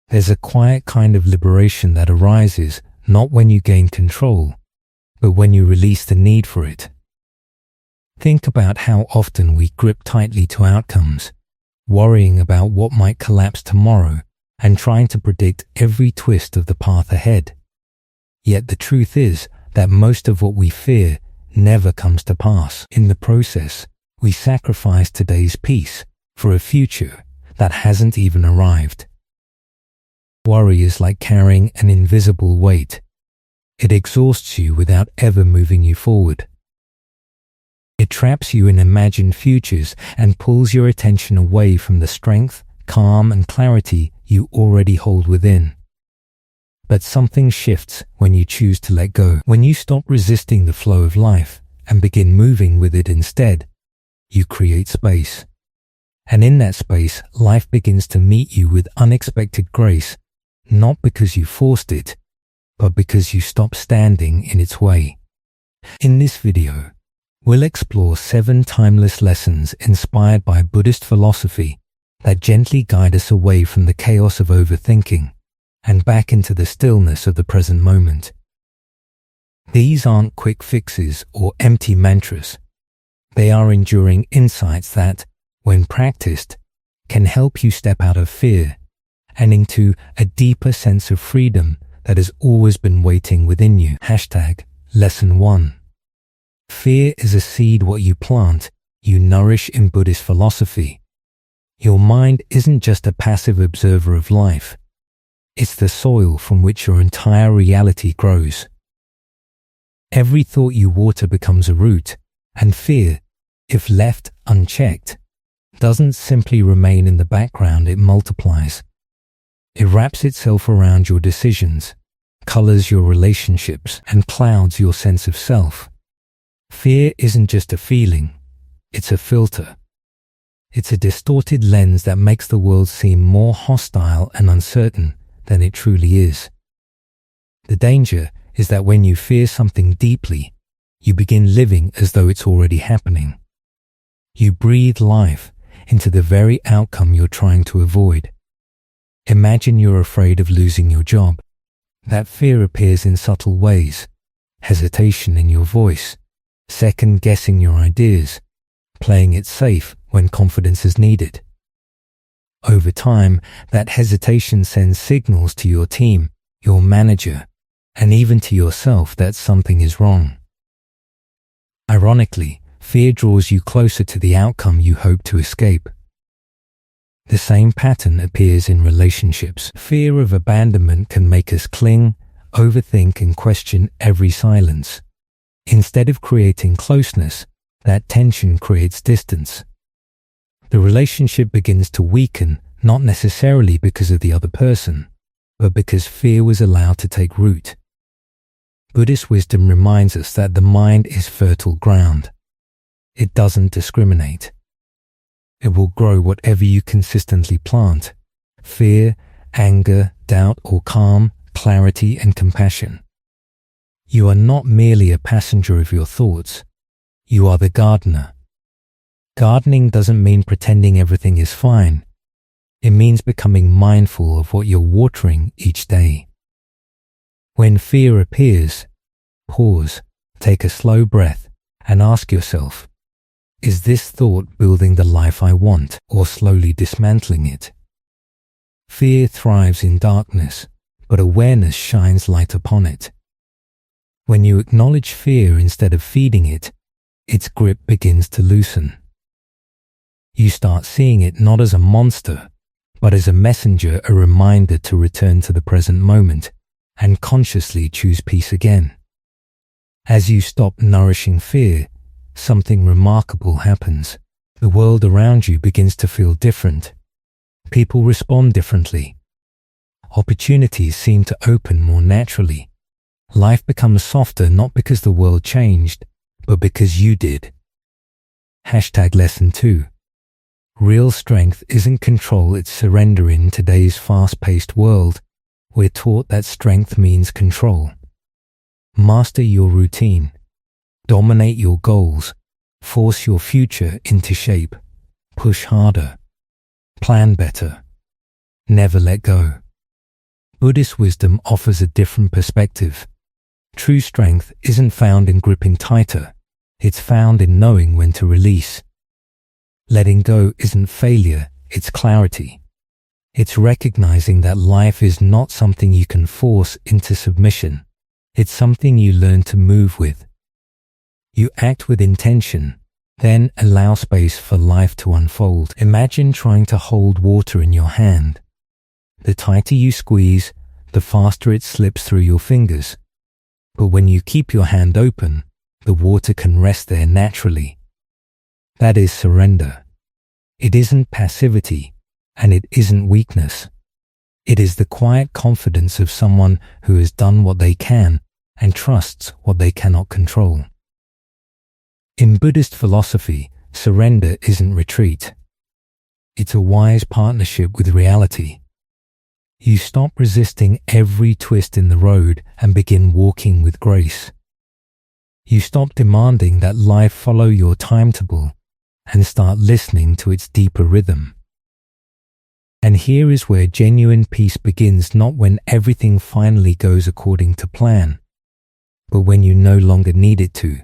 There's a quiet kind of liberation that arises not when you gain control, but when you release the need for it. Think about how often we grip tightly to outcomes, worrying about what might collapse tomorrow and trying to predict every twist of the path ahead. Yet the truth is that most of what we fear never comes to pass. In the process, we sacrifice today's peace for a future that hasn't even arrived. Worry is like carrying an invisible weight. It exhausts you without ever moving you forward. It traps you in imagined futures and pulls your attention away from the strength, calm, and clarity you already hold within. But something shifts when you choose to let go. When you stop resisting the flow of life and begin moving with it instead, you create space. And in that space, life begins to meet you with unexpected grace, not because you forced it, but because you stopped standing in its way. In this video, we'll explore 7 timeless lessons inspired by Buddhist philosophy that gently guide us away from the chaos of overthinking and back into the stillness of the present moment. These aren't quick fixes or empty mantras. They are enduring insights that, when practiced, can help you step out of fear and into a deeper sense of freedom that has always been waiting within you. Lesson 1. Fear is a seed what you plant, you nourish in Buddhist philosophy. Your mind isn't just a passive observer of life. It's the soil from which your entire reality grows. Every thought you water becomes a root, and fear, if left unchecked, doesn't simply remain in the background, it multiplies. It wraps itself around your decisions, colors your relationships, and clouds your sense of self. Fear isn't just a feeling, it's a filter. It's a distorted lens that makes the world seem more hostile and uncertain than it truly is. The danger is that when you fear something deeply, you begin living as though it's already happening. You breathe life into the very outcome you're trying to avoid. Imagine you're afraid of losing your job. That fear appears in subtle ways: hesitation in your voice, second-guessing your ideas, playing it safe when confidence is needed. Over time, that hesitation sends signals to your team, your manager, and even to yourself that something is wrong. Ironically, fear draws you closer to the outcome you hope to escape. The same pattern appears in relationships. Fear of abandonment can make us cling, overthink, and question every silence. Instead of creating closeness, that tension creates distance. The relationship begins to weaken, not necessarily because of the other person, but because fear was allowed to take root. Buddhist wisdom reminds us that the mind is fertile ground. It doesn't discriminate. It will grow whatever you consistently plant: fear, anger, doubt, or calm, clarity, and compassion. You are not merely a passenger of your thoughts. You are the gardener. Gardening doesn't mean pretending everything is fine. It means becoming mindful of what you're watering each day. When fear appears, pause, take a slow breath, and ask yourself, is this thought building the life I want or slowly dismantling it? Fear thrives in darkness, but awareness shines light upon it. When you acknowledge fear instead of feeding it, its grip begins to loosen. You start seeing it not as a monster, but as a messenger, a reminder to return to the present moment and consciously choose peace again. As you stop nourishing fear, something remarkable happens. The world around you begins to feel different. People respond differently. Opportunities seem to open more naturally. Life becomes softer not because the world changed, but because you did. Lesson 2. Real strength isn't control, it's surrender. In today's fast-paced world, we're taught that strength means control. Master your routine. Dominate your goals. Force your future into shape. Push harder. Plan better. Never let go. Buddhist wisdom offers a different perspective. True strength isn't found in gripping tighter, it's found in knowing when to release. Letting go isn't failure, it's clarity. It's recognizing that life is not something you can force into submission. It's something you learn to move with. You act with intention, then allow space for life to unfold. Imagine trying to hold water in your hand. The tighter you squeeze, the faster it slips through your fingers. But when you keep your hand open, the water can rest there naturally. That is surrender. It isn't passivity, and it isn't weakness. It is the quiet confidence of someone who has done what they can and trusts what they cannot control. In Buddhist philosophy, surrender isn't retreat. It's a wise partnership with reality. You stop resisting every twist in the road and begin walking with grace. You stop demanding that life follow your timetable and start listening to its deeper rhythm. And here is where genuine peace begins, not when everything finally goes according to plan, but when you no longer need it to.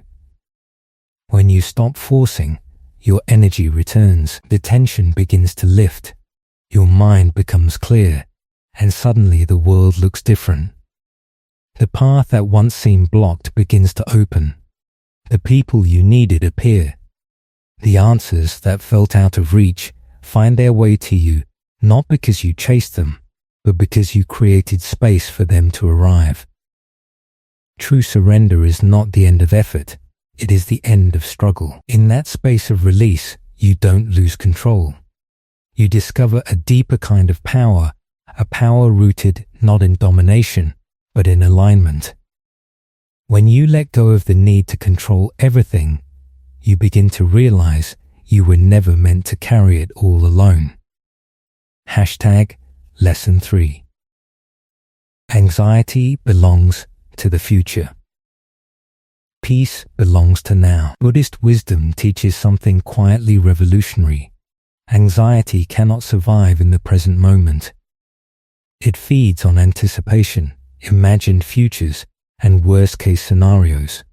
When you stop forcing, your energy returns, the tension begins to lift, your mind becomes clear, and suddenly the world looks different. The path that once seemed blocked begins to open. The people you needed appear. The answers that felt out of reach find their way to you, not because you chased them, but because you created space for them to arrive. True surrender is not the end of effort, it is the end of struggle. In that space of release, you don't lose control. You discover a deeper kind of power, a power rooted not in domination, but in alignment. When you let go of the need to control everything, you begin to realize you were never meant to carry it all alone. Lesson 3. Anxiety belongs to the future. Peace belongs to now. Buddhist wisdom teaches something quietly revolutionary. Anxiety cannot survive in the present moment. It feeds on anticipation, imagined futures, and worst-case scenarios.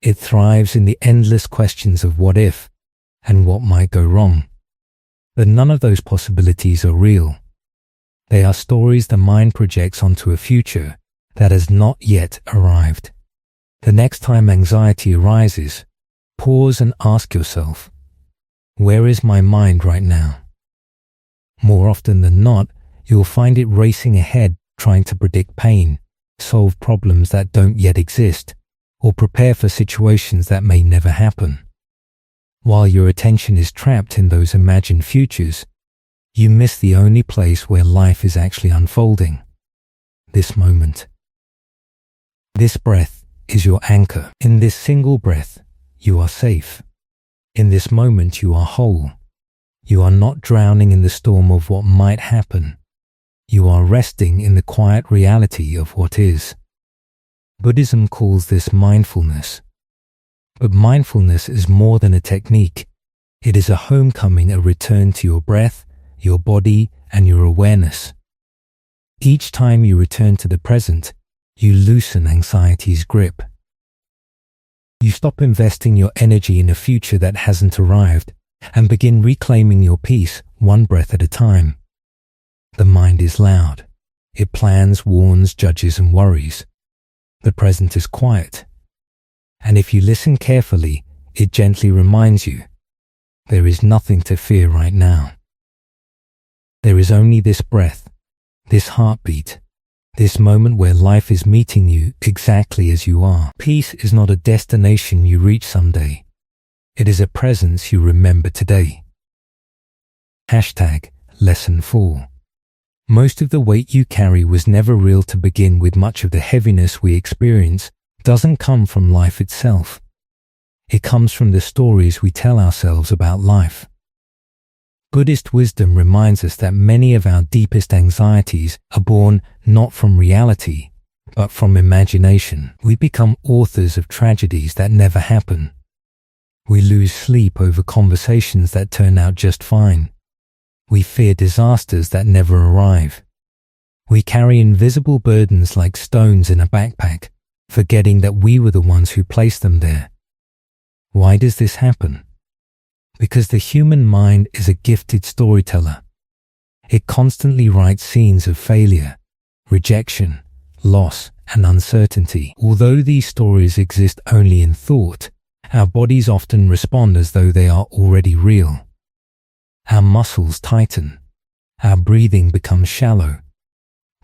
It thrives in the endless questions of what if and what might go wrong. But none of those possibilities are real. They are stories the mind projects onto a future that has not yet arrived. The next time anxiety arises, pause and ask yourself, where is my mind right now? More often than not, you'll find it racing ahead, trying to predict pain, solve problems that don't yet exist, or prepare for situations that may never happen. While your attention is trapped in those imagined futures, you miss the only place where life is actually unfolding. This moment. This breath is your anchor. In this single breath, you are safe. In this moment, you are whole. You are not drowning in the storm of what might happen. You are resting in the quiet reality of what is. Buddhism calls this mindfulness. But mindfulness is more than a technique. It is a homecoming, a return to your breath, your body, and your awareness. Each time you return to the present, you loosen anxiety's grip. You stop investing your energy in a future that hasn't arrived and begin reclaiming your peace one breath at a time. The mind is loud. It plans, warns, judges, and worries. The present is quiet. And if you listen carefully, it gently reminds you, there is nothing to fear right now. There is only this breath, this heartbeat, this moment where life is meeting you exactly as you are. Peace is not a destination you reach someday. It is a presence you remember today. Lesson 4. Most of the weight you carry was never real to begin with. Much of the heaviness we experience doesn't come from life itself. It comes from the stories we tell ourselves about life. Buddhist wisdom reminds us that many of our deepest anxieties are born not from reality, but from imagination. We become authors of tragedies that never happen. We lose sleep over conversations that turn out just fine. We fear disasters that never arrive. We carry invisible burdens like stones in a backpack, forgetting that we were the ones who placed them there. Why does this happen? Because the human mind is a gifted storyteller. It constantly writes scenes of failure, rejection, loss, and uncertainty. Although these stories exist only in thought, our bodies often respond as though they are already real. Our muscles tighten. Our breathing becomes shallow.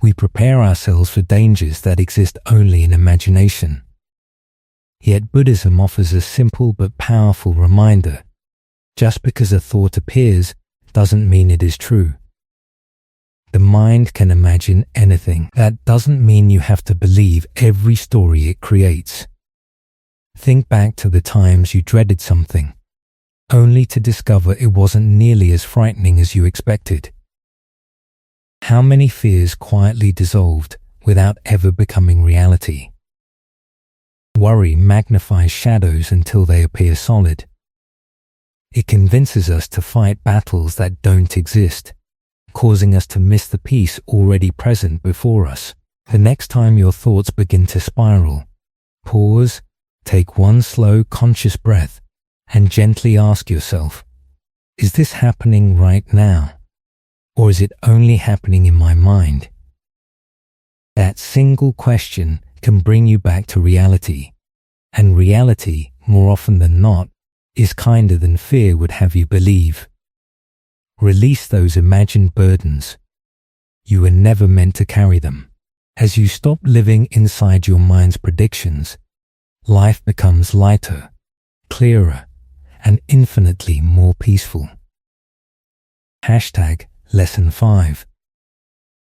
We prepare ourselves for dangers that exist only in imagination. Yet Buddhism offers a simple but powerful reminder. Just because a thought appears doesn't mean it is true. The mind can imagine anything. That doesn't mean you have to believe every story it creates. Think back to the times you dreaded something, only to discover it wasn't nearly as frightening as you expected. How many fears quietly dissolved without ever becoming reality? Worry magnifies shadows until they appear solid. It convinces us to fight battles that don't exist, causing us to miss the peace already present before us. The next time your thoughts begin to spiral, pause, take one slow, conscious breath, and gently ask yourself, is this happening right now? Or is it only happening in my mind? That single question can bring you back to reality, and reality, more often than not, is kinder than fear would have you believe. Release those imagined burdens. You were never meant to carry them. As you stop living inside your mind's predictions, life becomes lighter, clearer, and infinitely more peaceful. Lesson 5.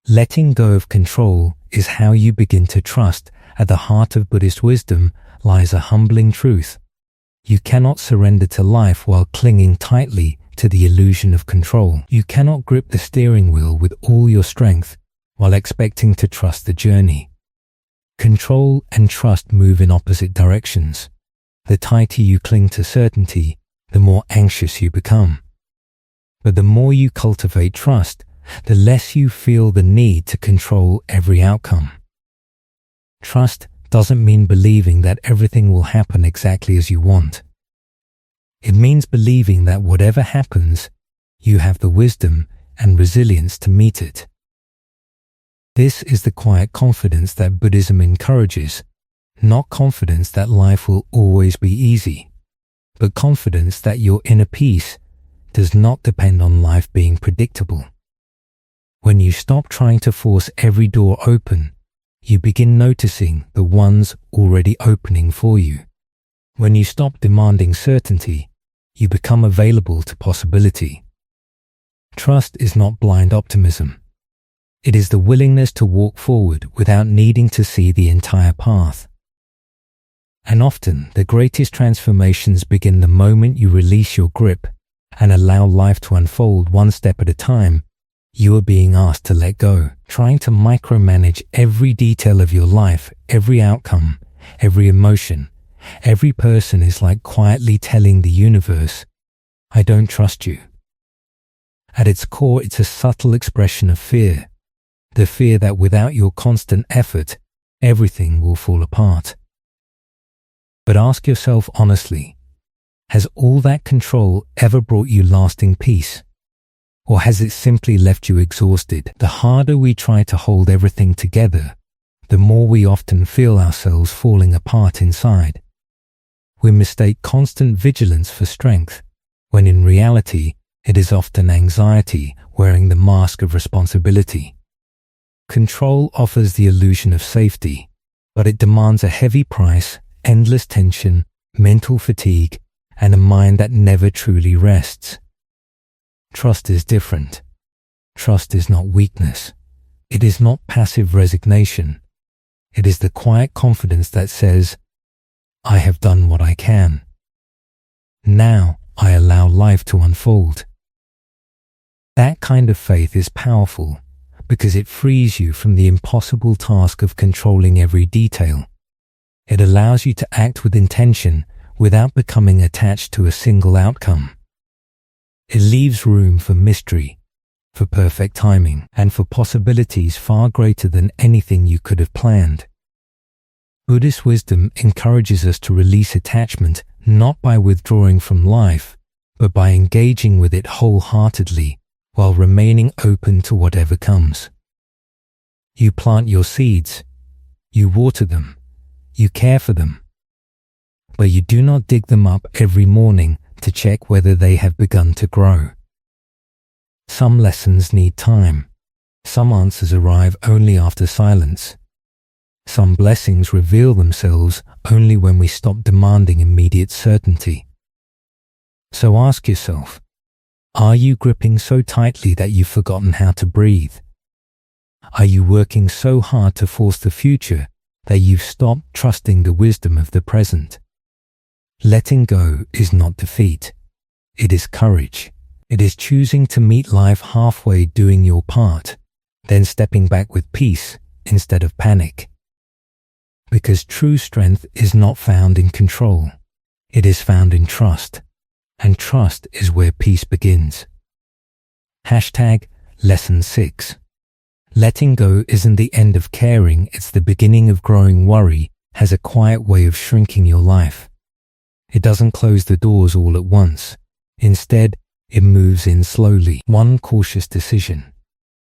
Letting go of control is how you begin to trust. At the heart of Buddhist wisdom lies a humbling truth. You cannot surrender to life while clinging tightly to the illusion of control. You cannot grip the steering wheel with all your strength while expecting to trust the journey. Control and trust move in opposite directions. The tighter you cling to certainty, the more anxious you become. But the more you cultivate trust, the less you feel the need to control every outcome. Trust doesn't mean believing that everything will happen exactly as you want. It means believing that whatever happens, you have the wisdom and resilience to meet it. This is the quiet confidence that Buddhism encourages, not confidence that life will always be easy, but confidence that your inner peace does not depend on life being predictable. When you stop trying to force every door open, you begin noticing the ones already opening for you. When you stop demanding certainty, you become available to possibility. Trust is not blind optimism. It is the willingness to walk forward without needing to see the entire path. And often, the greatest transformations begin the moment you release your grip and allow life to unfold one step at a time. You are being asked to let go. Trying to micromanage every detail of your life, every outcome, every emotion, every person is like quietly telling the universe, I don't trust you. At its core, it's a subtle expression of fear. The fear that without your constant effort, everything will fall apart. But ask yourself honestly, has all that control ever brought you lasting peace? Or has it simply left you exhausted? The harder we try to hold everything together, the more we often feel ourselves falling apart inside. We mistake constant vigilance for strength, when in reality, it is often anxiety wearing the mask of responsibility. Control offers the illusion of safety, but it demands a heavy price, endless tension, mental fatigue, and a mind that never truly rests. Trust is different. Trust is not weakness. It is not passive resignation. It is the quiet confidence that says, I have done what I can. Now I allow life to unfold. That kind of faith is powerful because it frees you from the impossible task of controlling every detail. It allows you to act with intention without becoming attached to a single outcome. It leaves room for mystery, for perfect timing, and for possibilities far greater than anything you could have planned. Buddhist wisdom encourages us to release attachment not by withdrawing from life, but by engaging with it wholeheartedly while remaining open to whatever comes. You plant your seeds, you water them, you care for them, but you do not dig them up every morning to check whether they have begun to grow. Some lessons need time. Some answers arrive only after silence. Some blessings reveal themselves only when we stop demanding immediate certainty. So ask yourself, are you gripping so tightly that you've forgotten how to breathe? Are you working so hard to force the future that you've stopped trusting the wisdom of the present? Letting go is not defeat. It is courage. It is choosing to meet life halfway, doing your part, then stepping back with peace instead of panic. Because true strength is not found in control. It is found in trust. And trust is where peace begins. Lesson 6. Letting go isn't the end of caring, it's the beginning of growing. Worry has a quiet way of shrinking your life. It doesn't close the doors all at once. Instead, it moves in slowly. One cautious decision.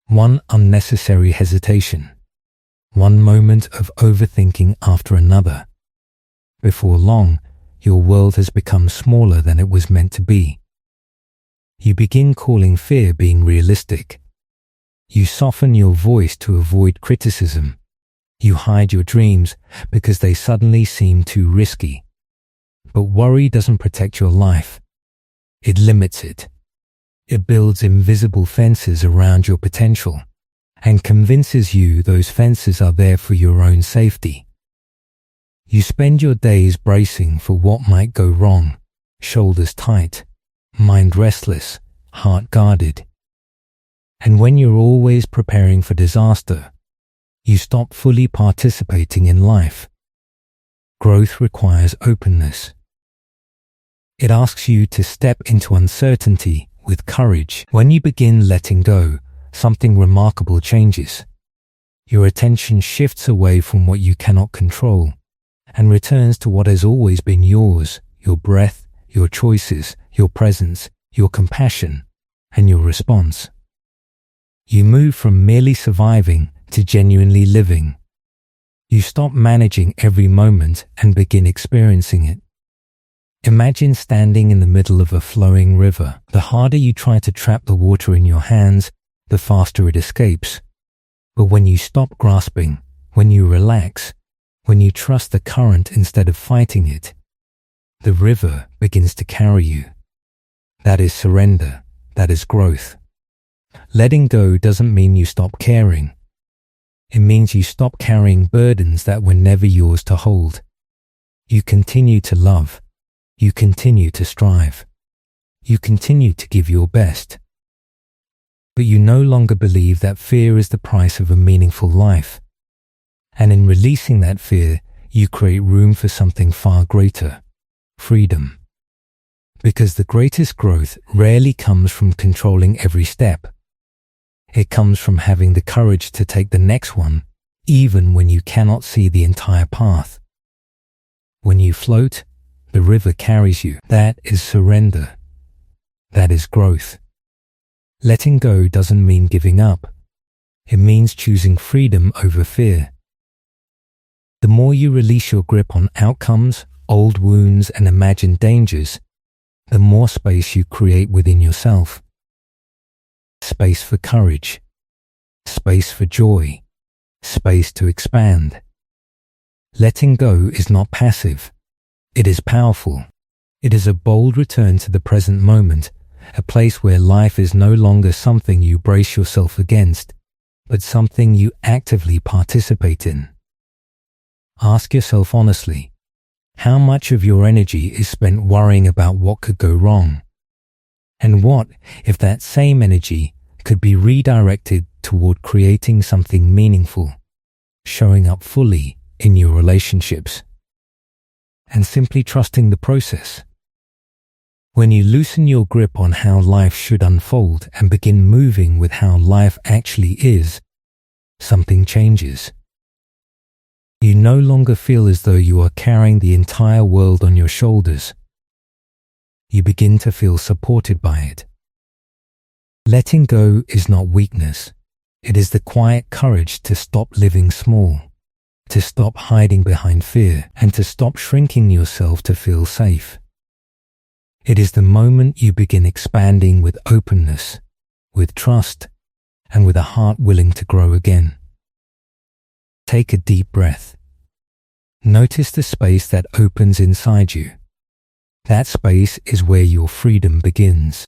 One unnecessary hesitation. One moment of overthinking after another. Before long, your world has become smaller than it was meant to be. You begin calling fear being realistic. You soften your voice to avoid criticism. You hide your dreams because they suddenly seem too risky. But worry doesn't protect your life. It limits it. It builds invisible fences around your potential and convinces you those fences are there for your own safety. You spend your days bracing for what might go wrong, shoulders tight, mind restless, heart guarded. And when you're always preparing for disaster, you stop fully participating in life. Growth requires openness. It asks you to step into uncertainty with courage. When you begin letting go, something remarkable changes. Your attention shifts away from what you cannot control and returns to what has always been yours, your breath, your choices, your presence, your compassion, and your response. You move from merely surviving to genuinely living. You stop managing every moment and begin experiencing it. Imagine standing in the middle of a flowing river. The harder you try to trap the water in your hands, the faster it escapes. But when you stop grasping, when you relax, when you trust the current instead of fighting it, the river begins to carry you. That is surrender. That is growth. Letting go doesn't mean you stop caring. It means you stop carrying burdens that were never yours to hold. You continue to love. You continue to strive. You continue to give your best. But you no longer believe that fear is the price of a meaningful life. And in releasing that fear, you create room for something far greater, freedom. Because the greatest growth rarely comes from controlling every step. It comes from having the courage to take the next one, even when you cannot see the entire path. When you float, the river carries you. That is surrender. That is growth. Letting go doesn't mean giving up. It means choosing freedom over fear. The more you release your grip on outcomes, old wounds, and imagined dangers, the more space you create within yourself. Space for courage. Space for joy. Space to expand. Letting go is not passive. It is powerful. It is a bold return to the present moment, a place where life is no longer something you brace yourself against, but something you actively participate in. Ask yourself honestly, how much of your energy is spent worrying about what could go wrong? And what if that same energy could be redirected toward creating something meaningful, showing up fully in your relationships, and simply trusting the process? When you loosen your grip on how life should unfold and begin moving with how life actually is, something changes. You no longer feel as though you are carrying the entire world on your shoulders. You begin to feel supported by it. Letting go is not weakness. It is the quiet courage to stop living small, to stop hiding behind fear, and to stop shrinking yourself to feel safe. It is the moment you begin expanding with openness, with trust, and with a heart willing to grow again. Take a deep breath. Notice the space that opens inside you. That space is where your freedom begins.